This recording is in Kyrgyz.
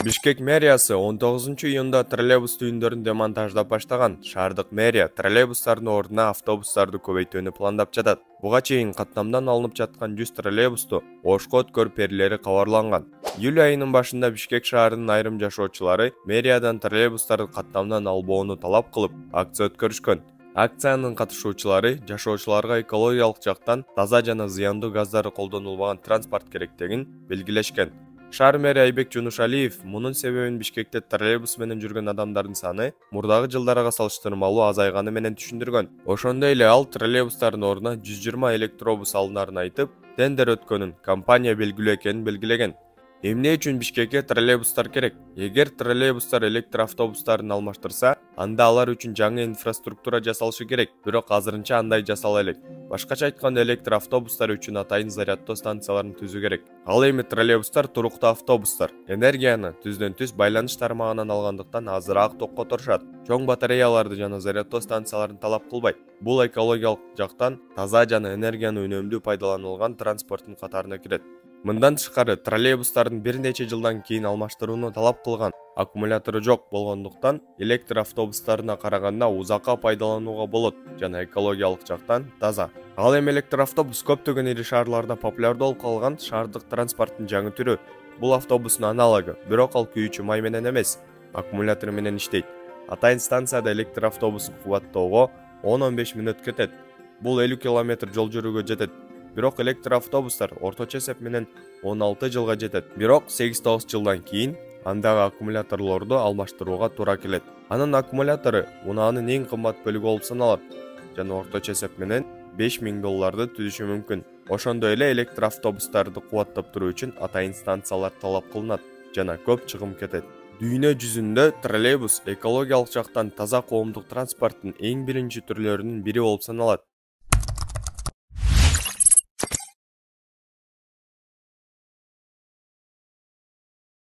Бишкек мэриясы 19-июнда троллейбус түйүндөрүн демонтаждап баштаган. Шаардык мэрия троллейбустардын ордуна автобустарды көбөйтүүнү пландап жатат. Буга чейин каттамдан алынып жаткан 100 троллейбусту Ошко өткөрүп берилери кабарланган. Июль айынын башында Бишкек шаарынын айрым жашоочулары мэриядан троллейбустарды каттамдан албоону талап кылып, акция өткөрүшкөн. Акциянын катышуучулары жашоочуларга экологиялык жактан таза жана зыяндуу газдары колдонулбаган транспорт керектигин белгилешкен. Шаар мэри Айбек Жунушалиев мунун себебин Бишкекте троллейбус менен жүргөн адамдардын саны мурдагы жылдарга салыштырмалуу азайганы менен түшүндүргөн. Ошондой эле ал троллейбустардын ордуна 120 электробус алынарын айтып, тендер өткөнүн компания белгилүү экенин белгилеген. Эмне үчүн Бишкекке троллейбустар керек? Эгер троллейбустар электр автобустарын алмаштырса, анда алар үчүн жаңы инфраструктура жасалышы керек. Бирок азырынча андай жасала элек. Башкача айтканда, электр автобустар үчүн атайын заряддоо станцияларын түзүү керек. Ал эми троллейбустар туруктуу автобустар. Энергияны түздөн-түз байланыш тармагынан алгандыктан азыраак токко турушат. Чоң батареяларды жана заряддоо станцияларын талап кылбайт. Бул экологиялык жактан таза жана энергияны үнөмдүү пайдаланылган транспорттун катарына кирет. Мындан тышкары, троллейбустардын бир нече жылдан кийин алмаштырууну талап кылган. Аккумулятору жок болгондуктан электр автобустарына караганда узакка пайдаланууга болот жана экологиялык жактан таза. Ал эми электр автобус көптөгөн ири шаарларда популярдуу болуп калган шаардык транспорттун жаңы түрү. Бул автобустун аналогу, бирок ал күйүүчү май менен эмес, аккумулятор менен иштейт. Атайын станцияда электр автобусун кубаттоого 10-15 мүнөт кетет. Бул 50 км жол жүрүүгө жетет. Бирок электр автобустар орточо эсеп менен 16 жылга жетет. Бирок 8-9 жылдан кийин андагы аккумуляторлорду алмаштырууга туура келет. Анын аккумулятору унаанын эң кымбат бөлүгү болуп саналат жана орточо эсеп менен $5000 түзүшү мүмкүн. Ошондой эле электр автобустарды кубаттап туруу үчүн атайын станциялар талап кылынат жана көп чыгым кетет. Дүйнө жүзүндө троллейбус экологиялык жактан таза коомдук транспорттун эң биринчи түрлөрүнүн бири болуп саналат.